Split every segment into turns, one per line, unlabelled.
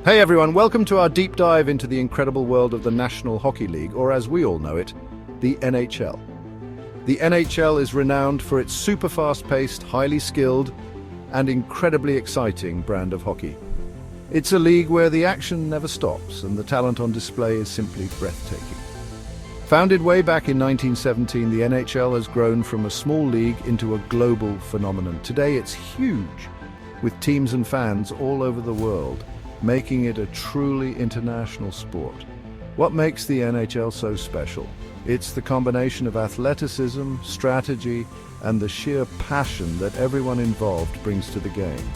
Hey everyone, welcome to our deep dive into the incredible world of the National Hockey League, or as we all know it, the NHL. The NHL is renowned for its super fast-paced, highly skilled, and incredibly exciting brand of hockey. It's a league where the action never stops and the talent on display is simply breathtaking. Founded way back in 1917, the NHL has grown from a small league into a global phenomenon. Today it's huge, with teams and fans all over the world, making it a truly international sport. What makes the NHL so special? It's the combination of athleticism, strategy, and the sheer passion that everyone involved brings to the game.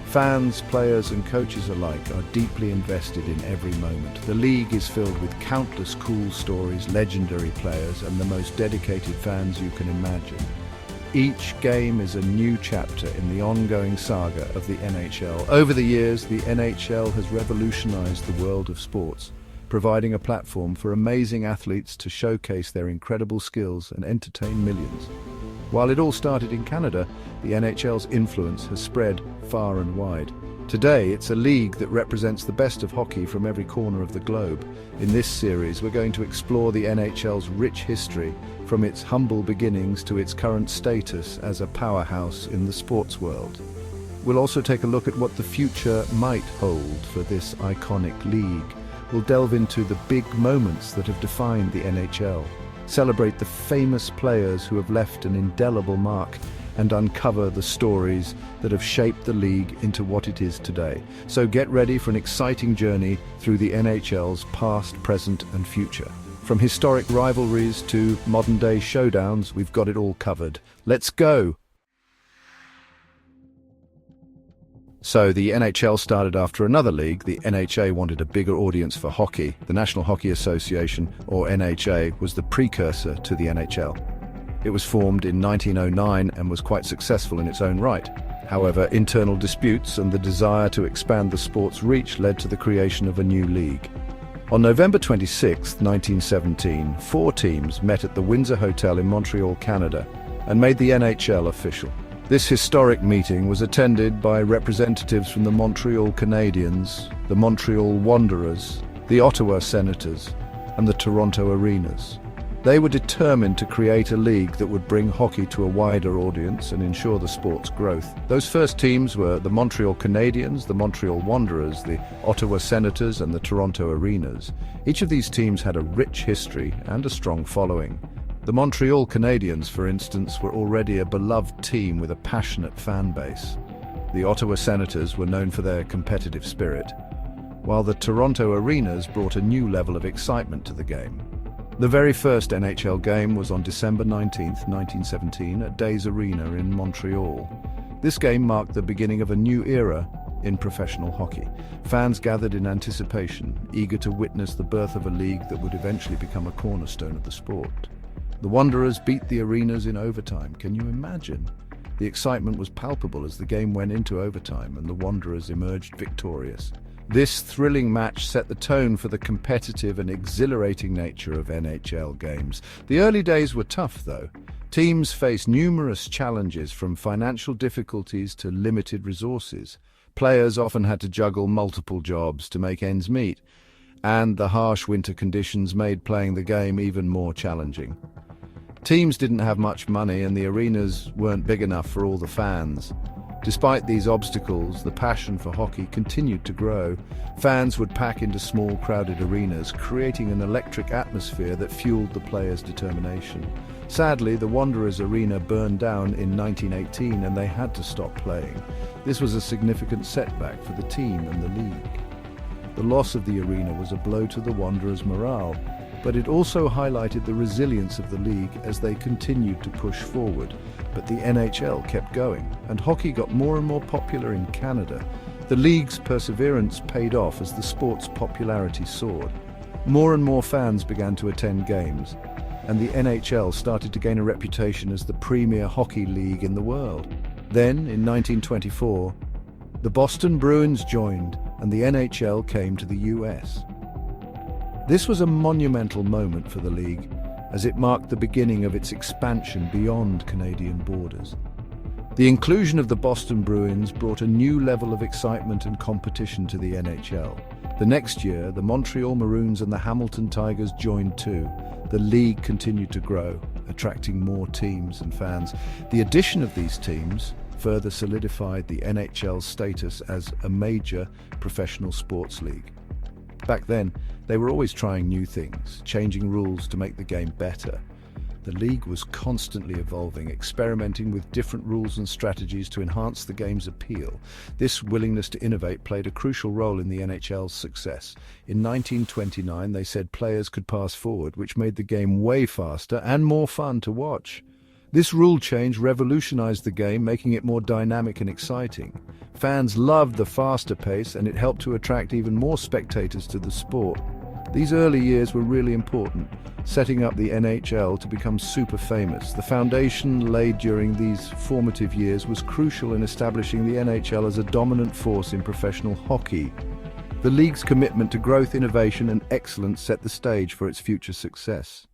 Fans, players, and coaches alike are deeply invested in every moment. The league is filled with countless cool stories, legendary players, and the most dedicated fans you can imagine. Each game is a new chapter in the ongoing saga of the NHL. Over the years, the NHL has revolutionized the world of sports, providing a platform for amazing athletes to showcase their incredible skills and entertain millions. While it all started in Canada, the NHL's influence has spread far and wide. Today, it's a league that represents the best of hockey from every corner of the globe. In this series, we're going to explore the NHL's rich history, from its humble beginnings to its current status as a powerhouse in the sports world. We'll also take a look at what the future might hold for this iconic league. We'll delve into the big moments that have defined the NHL, celebrate the famous players who have left an indelible mark, and uncover the stories that have shaped the league into what it is today. So get ready for an exciting journey through the NHL's past, present, and future. From historic rivalries to modern-day showdowns, we've got it all covered. Let's go! So the NHL started after another league. The NHA wanted a bigger audience for hockey. The National Hockey Association, or NHA, was the precursor to the NHL. It was formed in 1909 and was quite successful in its own right. However, internal disputes and the desire to expand the sport's reach led to the creation of a new league. On November 26, 1917, 4 teams met at the Windsor Hotel in Montreal, Canada, and made the NHL official. This historic meeting was attended by representatives from the Montreal Canadiens, the Montreal Wanderers, the Ottawa Senators, and the Toronto Arenas. They were determined to create a league that would bring hockey to a wider audience and ensure the sport's growth. Those first teams were the Montreal Canadiens, the Montreal Wanderers, the Ottawa Senators, and the Toronto Arenas. Each of these teams had a rich history and a strong following. The Montreal Canadiens, for instance, were already a beloved team with a passionate fan base. The Ottawa Senators were known for their competitive spirit, while the Toronto Arenas brought a new level of excitement to the game. The very first NHL game was on December 19, 1917, at Days Arena in Montreal. This game marked the beginning of a new era in professional hockey. Fans gathered in anticipation, eager to witness the birth of a league that would eventually become a cornerstone of the sport. The Wanderers beat the Arenas in overtime. Can you imagine? The excitement was palpable as the game went into overtime and the Wanderers emerged victorious. This thrilling match set the tone for the competitive and exhilarating nature of NHL games. The early days were tough, though. Teams faced numerous challenges, from financial difficulties to limited resources. Players often had to juggle multiple jobs to make ends meet, and the harsh winter conditions made playing the game even more challenging. Teams didn't have much money, and the arenas weren't big enough for all the fans. Despite these obstacles, the passion for hockey continued to grow. Fans would pack into small, crowded arenas, creating an electric atmosphere that fueled the players' determination. Sadly, the Wanderers Arena burned down in 1918 and they had to stop playing. This was a significant setback for the team and the league. The loss of the arena was a blow to the Wanderers' morale, but it also highlighted the resilience of the league as they continued to push forward. But the NHL kept going, and hockey got more and more popular in Canada. The league's perseverance paid off as the sport's popularity soared. More and more fans began to attend games, and the NHL started to gain a reputation as the premier hockey league in the world. Then, in 1924, the Boston Bruins joined, and the NHL came to the US. This was a monumental moment for the league, as it marked the beginning of its expansion beyond Canadian borders. The inclusion of the Boston Bruins brought a new level of excitement and competition to the NHL. The next year, the Montreal Maroons and the Hamilton Tigers joined too. The league continued to grow, attracting more teams and fans. The addition of these teams further solidified the NHL's status as a major professional sports league. Back then, they were always trying new things, changing rules to make the game better. The league was constantly evolving, experimenting with different rules and strategies to enhance the game's appeal. This willingness to innovate played a crucial role in the NHL's success. In 1929, they said players could pass forward, which made the game way faster and more fun to watch. This rule change revolutionized the game, making it more dynamic and exciting. Fans loved the faster pace, and it helped to attract even more spectators to the sport. These early years were really important, setting up the NHL to become super famous. The foundation laid during these formative years was crucial in establishing the NHL as a dominant force in professional hockey. The league's commitment to growth, innovation, and excellence set the stage for its future success.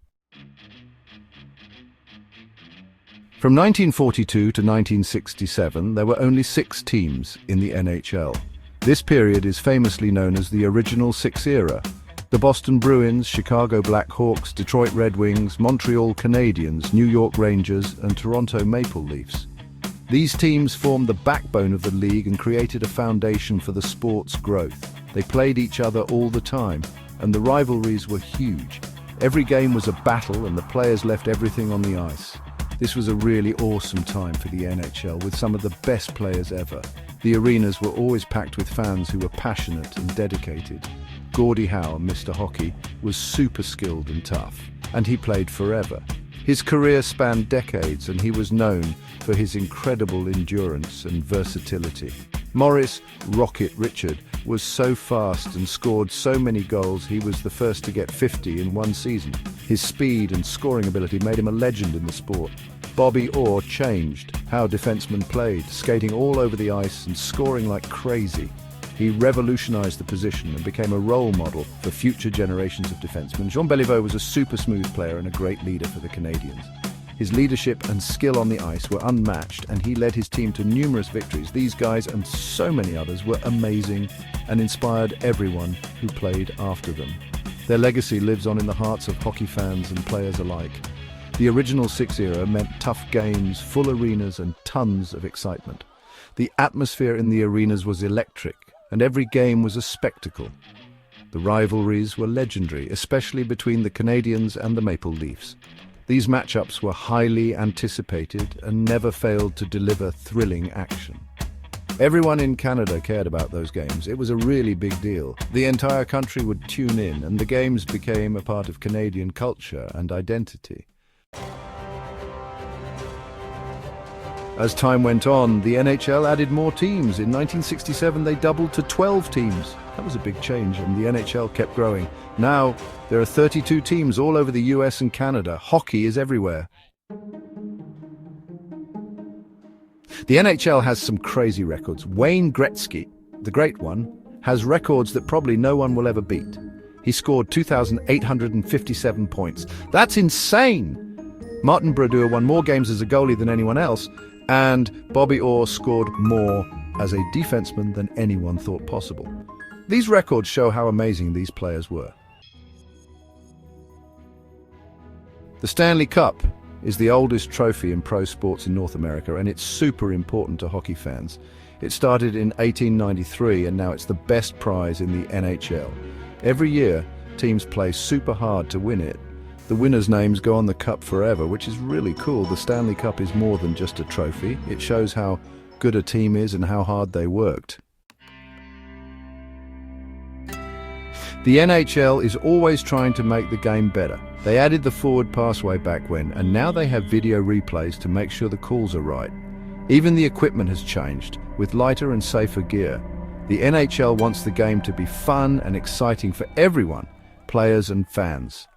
From 1942 to 1967, there were only 6 teams in the NHL. This period is famously known as the Original Six era. The Boston Bruins, Chicago Blackhawks, Detroit Red Wings, Montreal Canadiens, New York Rangers, and Toronto Maple Leafs. These teams formed the backbone of the league and created a foundation for the sport's growth. They played each other all the time, and the rivalries were huge. Every game was a battle, and the players left everything on the ice. This was a really awesome time for the NHL, with some of the best players ever. The arenas were always packed with fans who were passionate and dedicated. Gordie Howe, Mr. Hockey, was super skilled and tough, and he played forever. His career spanned decades, and he was known for his incredible endurance and versatility. Maurice "Rocket" Richard was so fast and scored so many goals he was the first to get 50 in one season. His speed and scoring ability made him a legend in the sport. Bobby Orr changed how defensemen played, skating all over the ice and scoring like crazy. He revolutionized the position and became a role model for future generations of defensemen. Jean Beliveau was a super smooth player and a great leader for the Canadiens. His leadership and skill on the ice were unmatched, and he led his team to numerous victories. These guys and so many others were amazing and inspired everyone who played after them. Their legacy lives on in the hearts of hockey fans and players alike. The Original Six era meant tough games, full arenas, and tons of excitement. The atmosphere in the arenas was electric, and every game was a spectacle. The rivalries were legendary, especially between the Canadiens and the Maple Leafs. These matchups were highly anticipated and never failed to deliver thrilling action. Everyone in Canada cared about those games. It was a really big deal. The entire country would tune in, and the games became a part of Canadian culture and identity. As time went on, the NHL added more teams. In 1967, they doubled to 12 teams. That was a big change, and the NHL kept growing. Now, there are 32 teams all over the US and Canada. Hockey is everywhere. The NHL has some crazy records. Wayne Gretzky, the great one, has records that probably no one will ever beat. He scored 2,857 points. That's insane! Martin Brodeur won more games as a goalie than anyone else, and Bobby Orr scored more as a defenseman than anyone thought possible. These records show how amazing these players were. The Stanley Cup is the oldest trophy in pro sports in North America, and it's super important to hockey fans. It started in 1893, and now it's the best prize in the NHL. Every year, teams play super hard to win it. The winners' names go on the cup forever, which is really cool. The Stanley Cup is more than just a trophy. It shows how good a team is and how hard they worked. The NHL is always trying to make the game better. They added the forward pass way back when, and now they have video replays to make sure the calls are right. Even the equipment has changed, with lighter and safer gear. The NHL wants the game to be fun and exciting for everyone, players and fans.